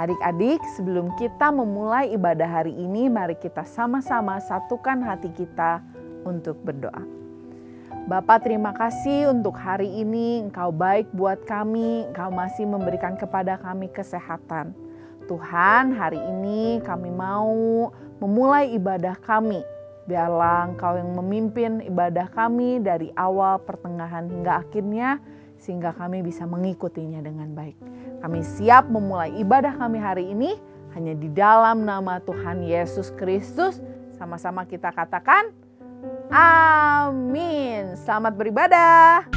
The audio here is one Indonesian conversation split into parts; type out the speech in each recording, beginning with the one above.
Adik-adik, sebelum kita memulai ibadah hari ini, mari kita sama-sama satukan hati kita untuk berdoa. Bapa, terima kasih untuk hari ini. Engkau baik buat kami, Engkau masih memberikan kepada kami kesehatan. Tuhan, hari ini kami mau memulai ibadah kami. Biarlah Engkau yang memimpin ibadah kami dari awal, pertengahan hingga akhirnya, sehingga kami bisa mengikutinya dengan baik. Kami siap memulai ibadah kami hari ini hanya di dalam nama Tuhan Yesus Kristus. Sama-sama kita katakan, amin. Selamat beribadah.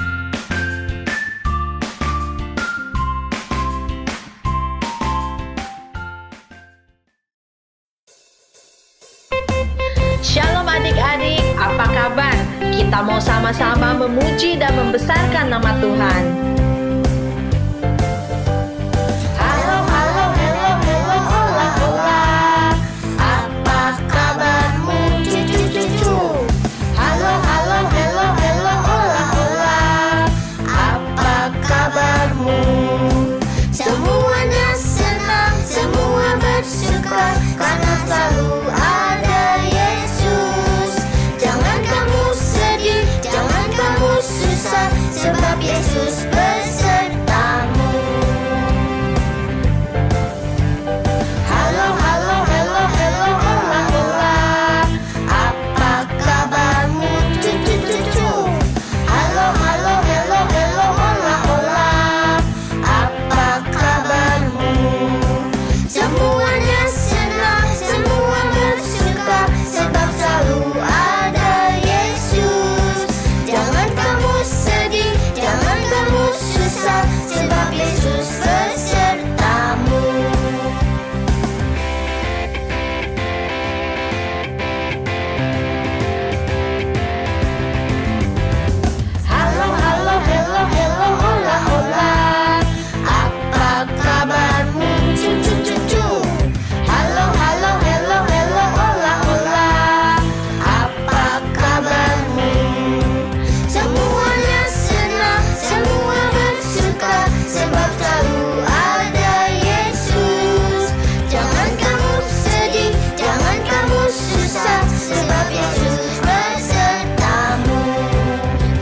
Shalom adik-adik, apa kabar? Kita mau sama-sama memuji dan membesarkan nama Tuhan. Karena selalu ada Yesus. Jangan kamu sedih, jangan kamu susah, sebab Yesus besertamu. Halo, halo, halo, halo, hola, hola. Apa kabarmu, cucu-cucu? Halo, halo, halo, halo, hola, hola. Apa kabarmu? Semuanya senang, semua bersuka, sebab selalu ada Yesus. Jangan kamu sedih, jangan kamu susah, sebab Yesus besertamu. Halo, halo, hello, hello, hola, hola. Apa kabarmu, cucu-cucu? Halo, halo, hello, hello, hola, hola. Apa kabarmu? Semuanya senang, semua bersuka, sebab selalu ada Yesus. Jangan kamu sedih, jangan kamu susah, sebab Yesus besertamu.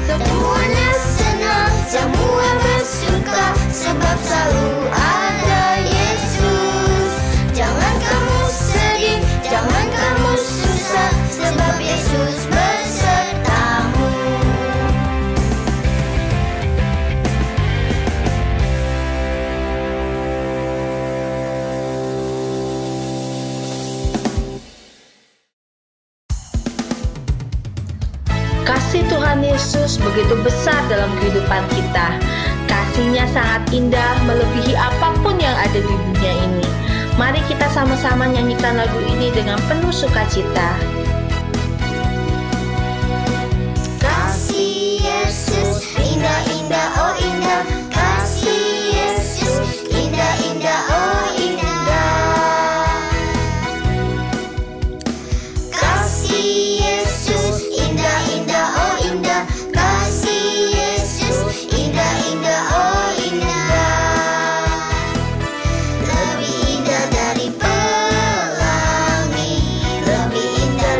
Semuanya senang, semua bersuka, sebab selalu ada Yesus. Jangan kamu sedih, jangan kamu susah, sebab Yesus besertamu. Kasih Tuhan Yesus begitu besar dalam kehidupan kita. Kasih-Nya sangat indah, melebihi apapun yang ada di dunia ini. Mari kita sama-sama nyanyikan lagu ini dengan penuh sukacita. Kasih Yesus indah-indah, oh indah. Kasih Yesus indah-indah, oh indah. Kasih Yesus indah-indah, oh indah. Kasih Yesus indah-indah, oh indah. Lebih indah dari pelangi, lebih indah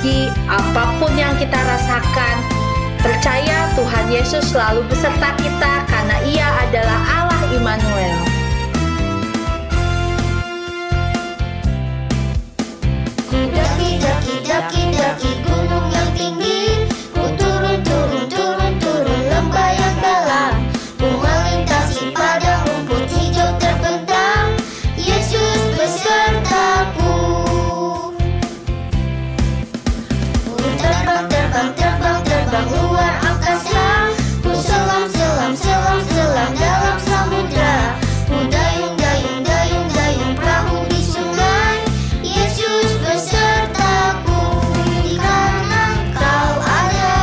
pergi, apapun yang kita rasakan, percaya Tuhan Yesus selalu beserta kita karena Ia adalah Allah Immanuel. Daki gunung yang tinggi, ku turun lembah yang dalam, ku melintasi padang rumput hijau terbentang, Yesus besertaku. Ku terbang luar angkasa, ku selam dalam samudra, ku dayung perahu di sungai, Yesus besertaku. Di kanan kau ada,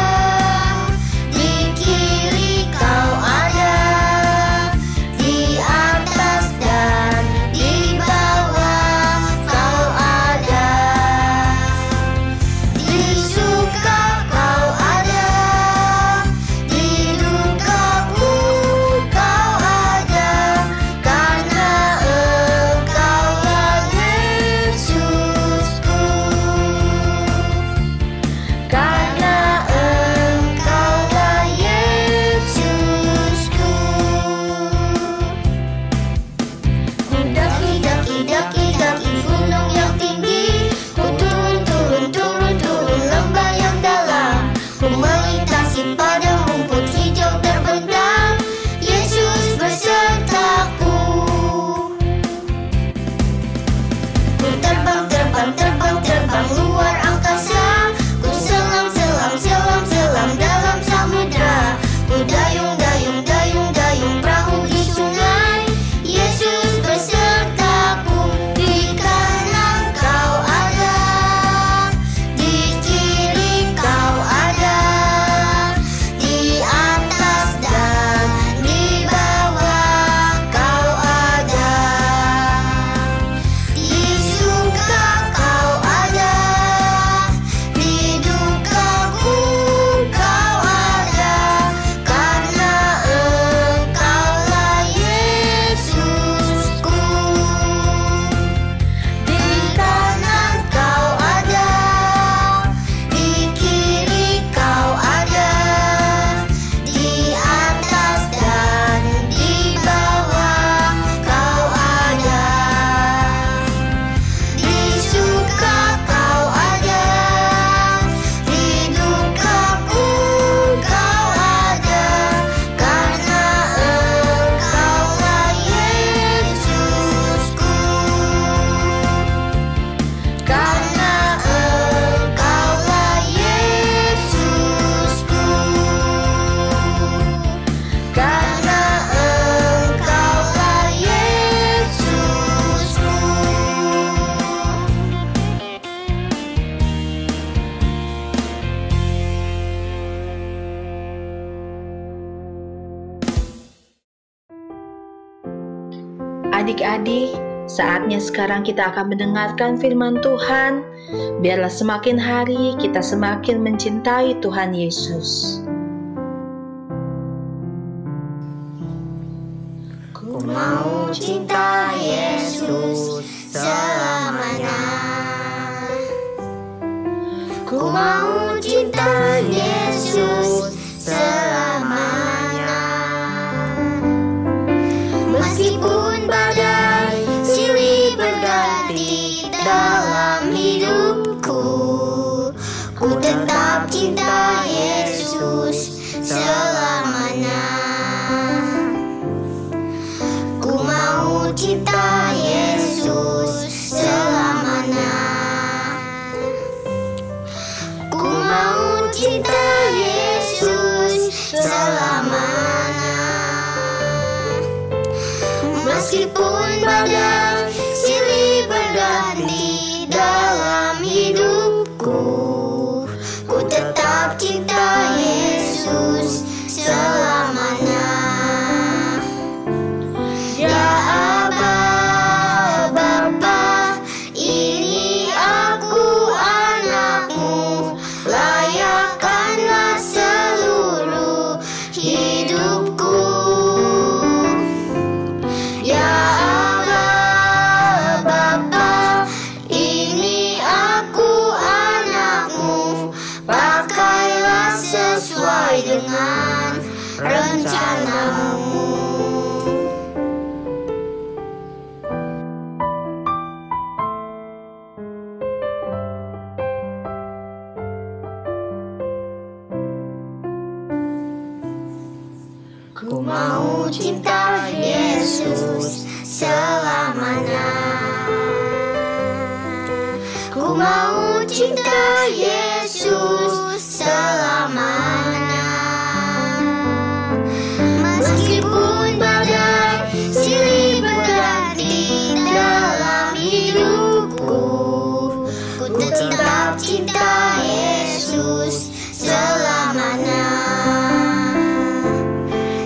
di kiri kau ada, di atas dan di bawah kau ada, di suka kau ada, di dukaku kau ada, karena Engkaulah Yesusku. Karena Engkaulah Yesusku. Ku daki gunung yang tinggi, ku turun lembah yang dalam, ku melintasi padang rumput hijau terbentang, Yesus besertaku. Ku terbang luar angkasa, ku selam dalam samudra, ku dayung perahu di sungai, Yesus besertaku. Di kanan kau ada, di kiri kau ada, di atas dan di bawah kau ada, di suka kau ada, di dukaku kau ada, karena Engkaulah Yesusku. Di kanan kau ada, di kiri kau ada, di atas dan di bawah kau ada, di suka kau ada, di dukaku kau ada, karena Engkaulah Yesusku. Karena Engkaulah Yesusku. Karena Engkaulah Yesusku. Adik-adik, saatnya sekarang kita akan mendengarkan firman Tuhan. Biarlah semakin hari kita semakin mencintai Tuhan Yesus. Ku mau cinta Yesus selamanya. Ku mau cinta Yesus selamanya. Meskipun badai silih berganti dalam hidupku, ku tetap cinta Yesus selamanya. Ku mau cinta Yesus selamanya. Ku mau cinta Yesus selamanya. Meskipun badai silih berganti dalam hidupku, ku tetap cinta Yesus selamanya. Ya Aba, Bapa, ini aku anakmu, layakkanlah seluruh hidupku. Ya Aba, Bapa, ini aku anakmu, cinta Yesus selamanya. Ku mau cinta Yesus selamanya. Meskipun badai silih berganti dalam hidupku, ku tetap cinta Yesus selamanya.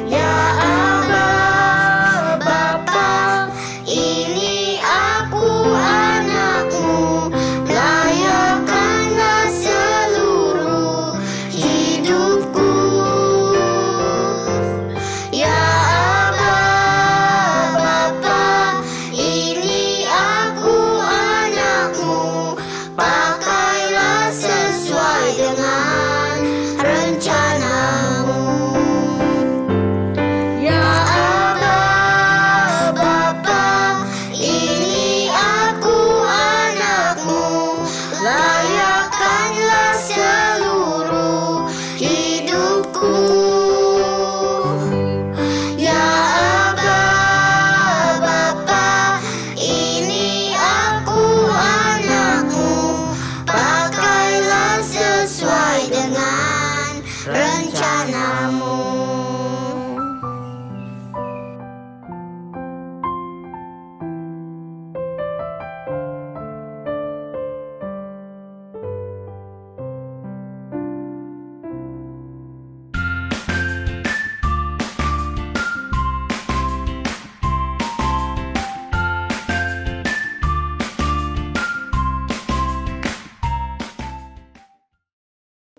Ya Allah Bapa, ini aku anakmu, layakkanlah seluruh hidupku. Ya Allah Bapa, ini aku anakmu, pakailah sesuai dengan rencanamu. Ya Allah Bapa, ini aku anakmu, layakkanlah seluruh hidupku. Ya Allah Bapa, ini aku anakmu, pakailah sesuai dengan rencanamu.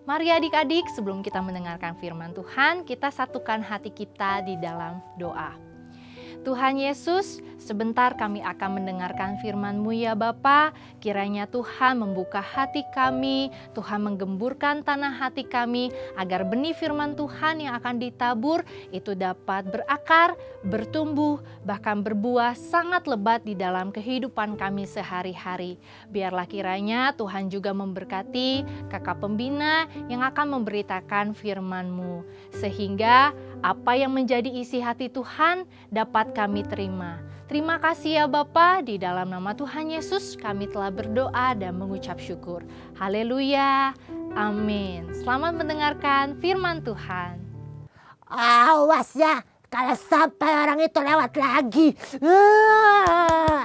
Mari adik-adik, sebelum kita mendengarkan firman Tuhan, kita satukan hati kita di dalam doa. Tuhan Yesus, sebentar kami akan mendengarkan firman-Mu ya Bapa. Kiranya Tuhan membuka hati kami, Tuhan menggemburkan tanah hati kami, agar benih firman Tuhan yang akan ditabur itu dapat berakar, bertumbuh, bahkan berbuah sangat lebat di dalam kehidupan kami sehari-hari. Biarlah kiranya Tuhan juga memberkati kakak pembina yang akan memberitakan firman-Mu, sehingga apa yang menjadi isi hati Tuhan dapat kami terima. Terima kasih ya Bapa, di dalam nama Tuhan Yesus kami telah berdoa dan mengucap syukur. Haleluya, amin. Selamat mendengarkan firman Tuhan. Awas ya, kalau sampai orang itu lewat lagi.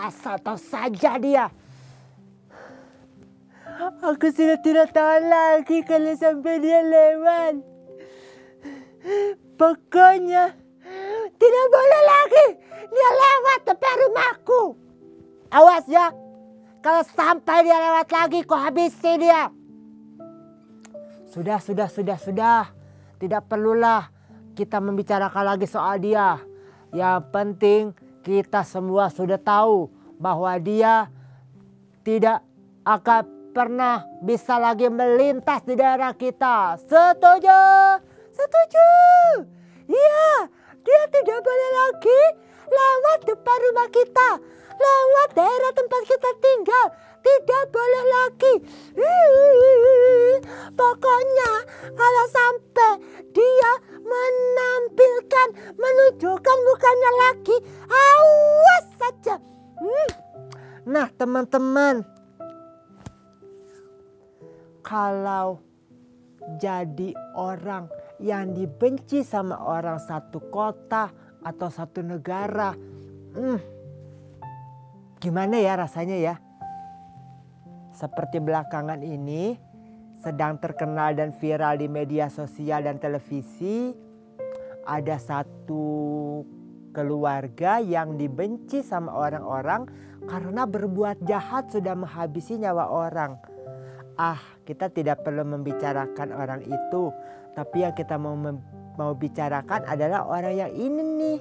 Asal tahu saja dia. Aku sudah tidak tahan lagi kalau sampai dia lewat. Pokoknya tidak boleh lagi dia lewat depan rumahku. Awas ya, kalau sampai dia lewat lagi kau habisi dia. Sudah. Tidak perlulah kita membicarakan lagi soal dia. Yang penting kita semua sudah tahu bahwa dia tidak akan pernah bisa lagi melintas di daerah kita. Setuju? Setuju. Iya, dia tidak boleh lagi lewat depan rumah kita, lewat daerah tempat kita tinggal. Tidak boleh lagi. Pokoknya kalau sampai dia menunjukkan mukanya lagi, awas saja. Nah teman-teman, kalau jadi orang yang dibenci sama orang satu kota atau satu negara, gimana ya rasanya ya? Seperti belakangan ini sedang terkenal dan viral di media sosial dan televisi, ada satu keluarga yang dibenci sama orang-orang karena berbuat jahat sudah menghabisi nyawa orang. Kita tidak perlu membicarakan orang itu, tapi yang kita mau bicarakan adalah orang yang ini nih,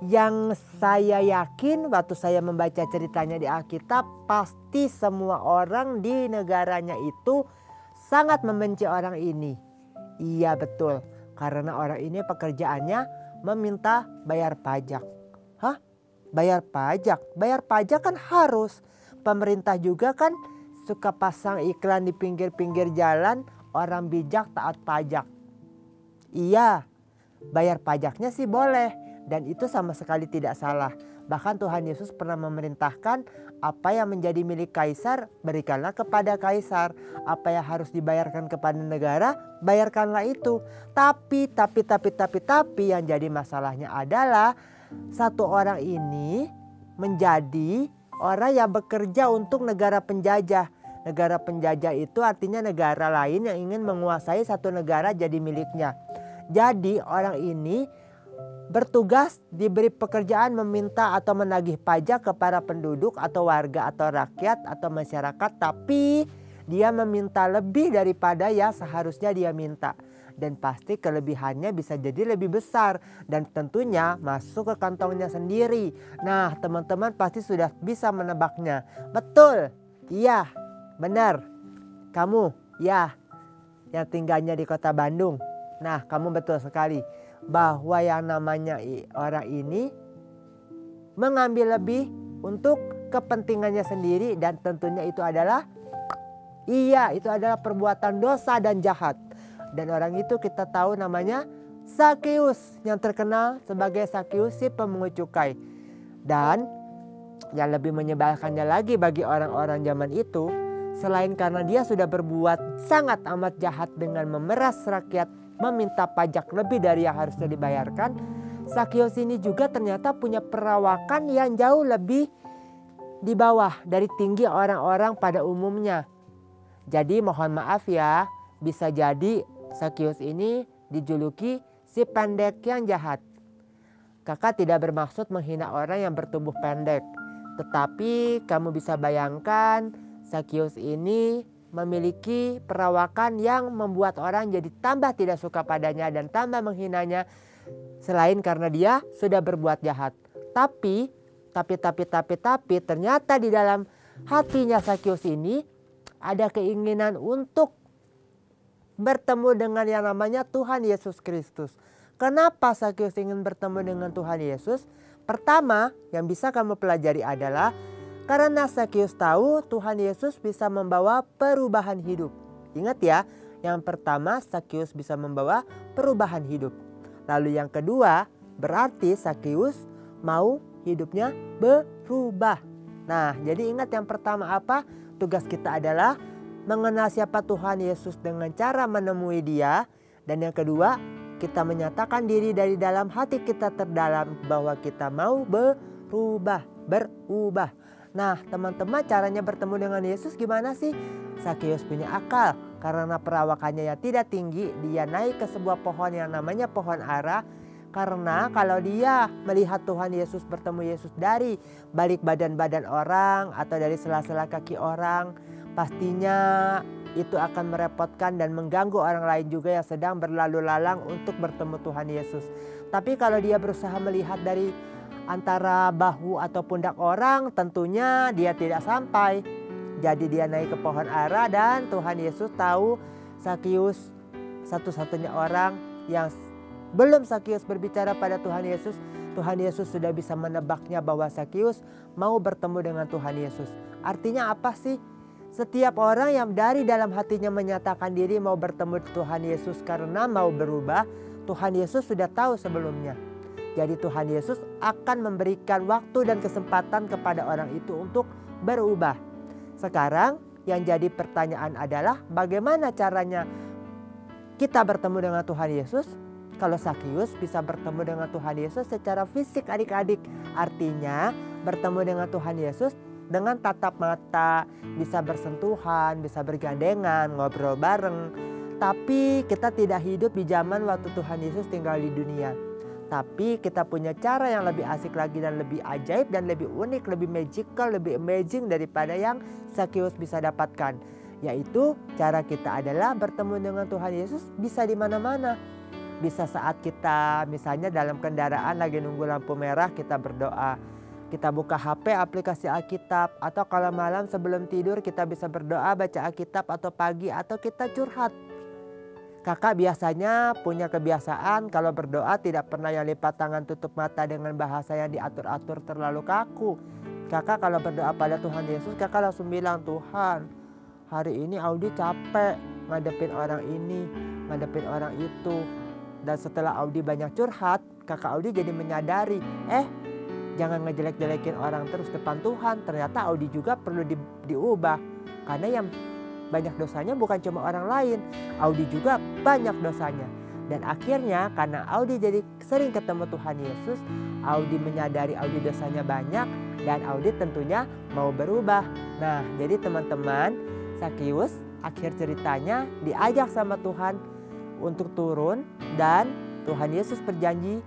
yang saya yakin waktu saya membaca ceritanya di Alkitab, pasti semua orang di negaranya itu sangat membenci orang ini. Iya betul, karena orang ini pekerjaannya meminta bayar pajak. Bayar pajak? Bayar pajak kan harus. Pemerintah juga kan suka pasang iklan di pinggir-pinggir jalan, orang bijak taat pajak. Iya, bayar pajaknya sih boleh. Dan itu sama sekali tidak salah. Bahkan Tuhan Yesus pernah memerintahkan apa yang menjadi milik kaisar, berikanlah kepada kaisar. Apa yang harus dibayarkan kepada negara, bayarkanlah itu. Tapi yang jadi masalahnya adalah satu orang ini menjadi orang yang bekerja untuk negara penjajah. Negara penjajah itu artinya negara lain yang ingin menguasai satu negara jadi miliknya. Jadi orang ini bertugas diberi pekerjaan meminta atau menagih pajak kepada penduduk atau warga atau rakyat atau masyarakat, tapi dia meminta lebih daripada yang seharusnya dia minta. Dan pasti kelebihannya bisa jadi lebih besar dan tentunya masuk ke kantongnya sendiri. Nah, teman-teman pasti sudah bisa menebaknya. Betul? Iya, benar. Kamu, ya, yang tinggalnya di kota Bandung. Nah, kamu betul sekali. Bahwa yang namanya orang ini mengambil lebih untuk kepentingannya sendiri dan tentunya itu adalah perbuatan dosa dan jahat. Dan orang itu kita tahu namanya Zakeus, yang terkenal sebagai Zakeus si pemungut cukai. Dan yang lebih menyebalkannya lagi bagi orang-orang zaman itu, selain karena dia sudah berbuat sangat amat jahat dengan memeras rakyat, meminta pajak lebih dari yang harusnya dibayarkan, Zakeus ini juga ternyata punya perawakan yang jauh lebih di bawah dari tinggi orang-orang pada umumnya. Jadi mohon maaf ya, bisa jadi Zakeus ini dijuluki si pendek yang jahat. Kakak tidak bermaksud menghina orang yang bertubuh pendek, tetapi kamu bisa bayangkan Zakeus ini memiliki perawakan yang membuat orang jadi tambah tidak suka padanya dan tambah menghinanya, selain karena dia sudah berbuat jahat. Tapi ternyata di dalam hatinya Zakeus ini ada keinginan untuk bertemu dengan yang namanya Tuhan Yesus Kristus. Kenapa Zakeus ingin bertemu dengan Tuhan Yesus? Pertama yang bisa kamu pelajari adalah karena Zakeus tahu Tuhan Yesus bisa membawa perubahan hidup. Ingat ya, yang pertama Zakeus bisa membawa perubahan hidup. Lalu yang kedua berarti Zakeus mau hidupnya berubah. Nah, jadi ingat yang pertama apa? Tugas kita adalah mengenal siapa Tuhan Yesus dengan cara menemui Dia. Dan yang kedua, kita menyatakan diri dari dalam hati kita terdalam bahwa kita mau berubah. Nah, teman-teman, caranya bertemu dengan Yesus gimana sih? Zakeus punya akal karena perawakannya yang tidak tinggi. Dia naik ke sebuah pohon yang namanya pohon ara. Karena kalau dia melihat Tuhan Yesus bertemu Yesus dari balik badan-badan orang atau dari sela-sela kaki orang, pastinya itu akan merepotkan dan mengganggu orang lain juga yang sedang berlalu lalang untuk bertemu Tuhan Yesus. Tapi kalau dia berusaha melihat dari antara bahu atau pundak orang, tentunya dia tidak sampai. Jadi dia naik ke pohon ara dan Tuhan Yesus tahu Zakeus satu-satunya orang yang belum Zakeus berbicara pada Tuhan Yesus. Tuhan Yesus sudah bisa menebaknya bahwa Zakeus mau bertemu dengan Tuhan Yesus. Artinya apa sih? Setiap orang yang dari dalam hatinya menyatakan diri mau bertemu Tuhan Yesus karena mau berubah, Tuhan Yesus sudah tahu sebelumnya. Jadi Tuhan Yesus akan memberikan waktu dan kesempatan kepada orang itu untuk berubah. Sekarang yang jadi pertanyaan adalah bagaimana caranya kita bertemu dengan Tuhan Yesus? Kalau Zakeus bisa bertemu dengan Tuhan Yesus secara fisik adik-adik. Artinya bertemu dengan Tuhan Yesus dengan tatap mata, bisa bersentuhan, bisa bergandengan, ngobrol bareng. Tapi kita tidak hidup di zaman waktu Tuhan Yesus tinggal di dunia. Tapi kita punya cara yang lebih asik lagi dan lebih ajaib dan lebih unik, lebih magical, lebih amazing daripada yang Zakeus bisa dapatkan. Yaitu cara kita adalah bertemu dengan Tuhan Yesus bisa di mana-mana. Bisa saat kita misalnya dalam kendaraan lagi nunggu lampu merah kita berdoa. Kita buka HP aplikasi Alkitab. Atau kalau malam sebelum tidur kita bisa berdoa baca Alkitab atau pagi atau kita curhat. Kakak biasanya punya kebiasaan kalau berdoa tidak pernah yang lipat tangan tutup mata dengan bahasa yang diatur-atur terlalu kaku. Kakak kalau berdoa pada Tuhan Yesus kakak langsung bilang, Tuhan hari ini Audi capek ngadepin orang ini, ngadepin orang itu. Dan setelah Audi banyak curhat, kakak Audi jadi menyadari, jangan ngejelek-jelekin orang terus depan Tuhan. Ternyata Audi juga perlu diubah. Karena yang banyak dosanya bukan cuma orang lain, Audi juga banyak dosanya. Dan akhirnya karena Audi jadi sering ketemu Tuhan Yesus, Audi menyadari Audi dosanya banyak dan Audi tentunya mau berubah. Nah, jadi teman-teman, Sakeus akhir ceritanya diajak sama Tuhan untuk turun dan Tuhan Yesus berjanji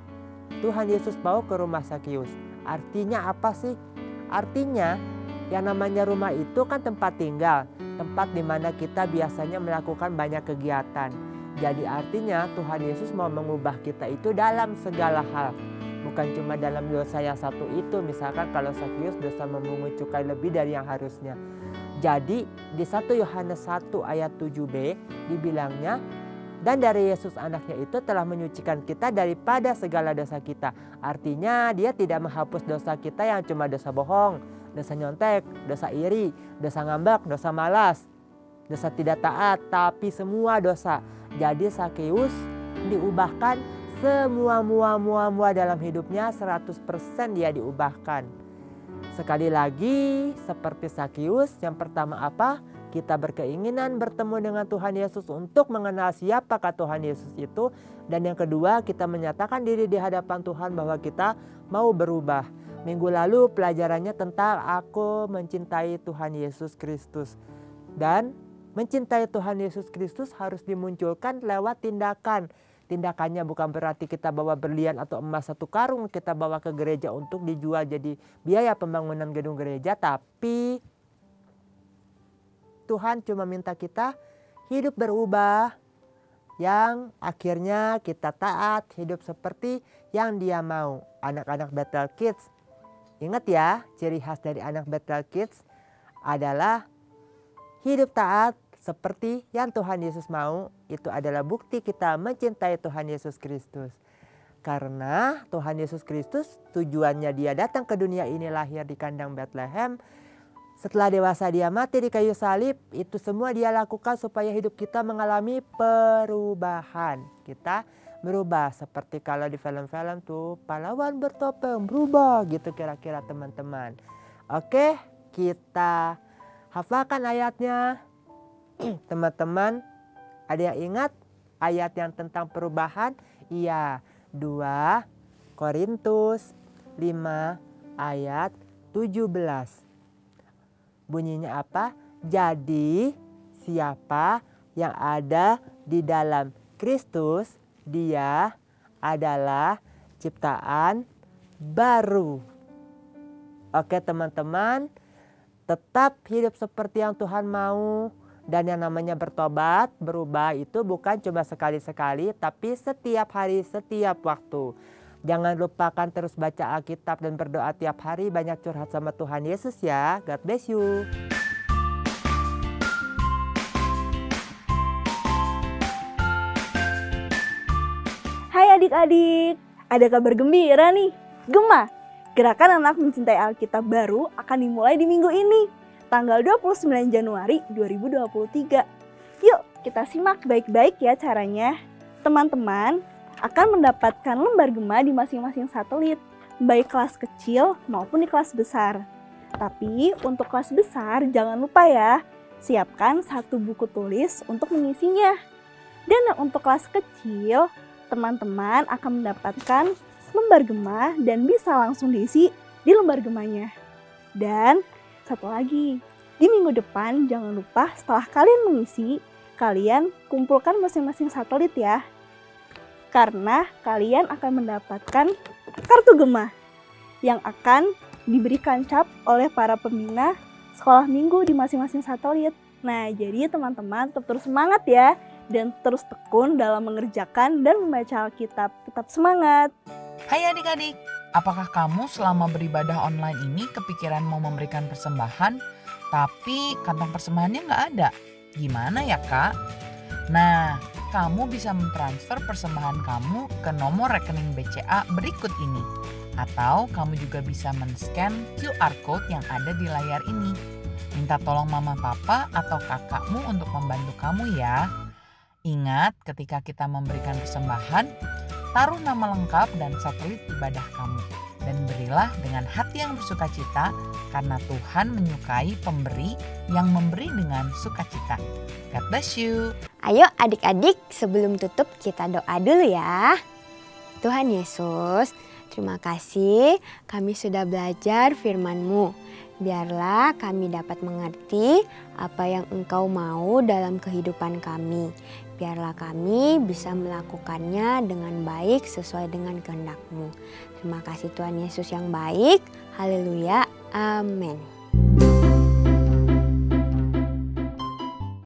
Tuhan Yesus bawa ke rumah Sakeus. Artinya apa sih? Artinya yang namanya rumah itu kan tempat tinggal, tempat di mana kita biasanya melakukan banyak kegiatan. Jadi artinya Tuhan Yesus mau mengubah kita itu dalam segala hal. Bukan cuma dalam dosa yang satu itu, misalkan kalau Sakeus dosa memungut cukai lebih dari yang harusnya. Jadi di 1 Yohanes 1 ayat 7b dibilangnya, dan dari Yesus anaknya itu telah menyucikan kita daripada segala dosa kita. Artinya dia tidak menghapus dosa kita yang cuma dosa bohong, dosa nyontek, dosa iri, dosa ngambek, dosa malas, dosa tidak taat, tapi semua dosa. Jadi Sakeus diubahkan semua dalam hidupnya, 100% dia diubahkan. Sekali lagi seperti Sakeus, yang pertama apa? Kita berkeinginan bertemu dengan Tuhan Yesus untuk mengenal siapakah Tuhan Yesus itu. Dan yang kedua, kita menyatakan diri di hadapan Tuhan bahwa kita mau berubah. Minggu lalu pelajarannya tentang aku mencintai Tuhan Yesus Kristus. Dan mencintai Tuhan Yesus Kristus harus dimunculkan lewat tindakan. Tindakannya bukan berarti kita bawa berlian atau emas 1 karung kita bawa ke gereja untuk dijual jadi biaya pembangunan gedung gereja. Tapi Tuhan cuma minta kita hidup berubah, yang akhirnya kita taat, hidup seperti yang Dia mau. Anak-anak Bethel Kids, ingat ya, ciri khas dari anak Bethel Kids adalah hidup taat seperti yang Tuhan Yesus mau. Itu adalah bukti kita mencintai Tuhan Yesus Kristus. Karena Tuhan Yesus Kristus tujuannya Dia datang ke dunia ini, lahir di kandang Bethlehem. Setelah dewasa Dia mati di kayu salib. Itu semua Dia lakukan supaya hidup kita mengalami perubahan. Kita berubah seperti kalau di film-film tuh pahlawan bertopeng berubah gitu kira-kira teman-teman. Oke, kita hafalkan ayatnya. Teman-teman, ada yang ingat ayat yang tentang perubahan? Iya, 2 Korintus 5 ayat 17. Bunyinya apa? Jadi siapa yang ada di dalam Kristus, dia adalah ciptaan baru. Oke teman-teman, tetap hidup seperti yang Tuhan mau. Dan yang namanya bertobat, berubah itu bukan cuma sekali-sekali, tapi setiap hari, setiap waktu. Jangan lupakan terus baca Alkitab dan berdoa tiap hari, banyak curhat sama Tuhan Yesus ya. God bless you. Hai adik-adik, ada kabar gembira nih. Gema, gerakan anak mencintai Alkitab baru akan dimulai di minggu ini, tanggal 29 Januari 2023. Yuk kita simak baik-baik ya caranya. Teman-teman akan mendapatkan lembar gema di masing-masing satelit, baik kelas kecil maupun di kelas besar. Tapi untuk kelas besar jangan lupa ya, siapkan 1 buku tulis untuk mengisinya. Dan untuk kelas kecil, teman-teman akan mendapatkan lembar gema dan bisa langsung diisi di lembar gemanya. Dan satu lagi, di minggu depan jangan lupa setelah kalian mengisi, kalian kumpulkan masing-masing satelit ya. Karena kalian akan mendapatkan kartu gema yang akan diberikan cap oleh para pembina sekolah minggu di masing-masing satelit. Nah, jadi teman-teman tetap terus semangat ya, dan terus tekun dalam mengerjakan dan membaca Alkitab. Tetap semangat! Hai adik-adik, apakah kamu selama beribadah online ini kepikiran mau memberikan persembahan, tapi kantong persembahannya nggak ada? Gimana ya kak? Nah, kamu bisa mentransfer persembahan kamu ke nomor rekening BCA berikut ini. Atau kamu juga bisa men-scan QR Code yang ada di layar ini. Minta tolong mama papa atau kakakmu untuk membantu kamu ya. Ingat, ketika kita memberikan persembahan, taruh nama lengkap dan satelit ibadah kamu. Dan berilah dengan hati yang bersukacita, karena Tuhan menyukai pemberi yang memberi dengan sukacita. God bless you. Ayo adik-adik, sebelum tutup kita doa dulu ya. Tuhan Yesus, terima kasih kami sudah belajar firman-Mu. Biarlah kami dapat mengerti apa yang Engkau mau dalam kehidupan kami. Biarlah kami bisa melakukannya dengan baik sesuai dengan kehendak-Mu. Terima kasih Tuhan Yesus yang baik. Haleluya. Amin.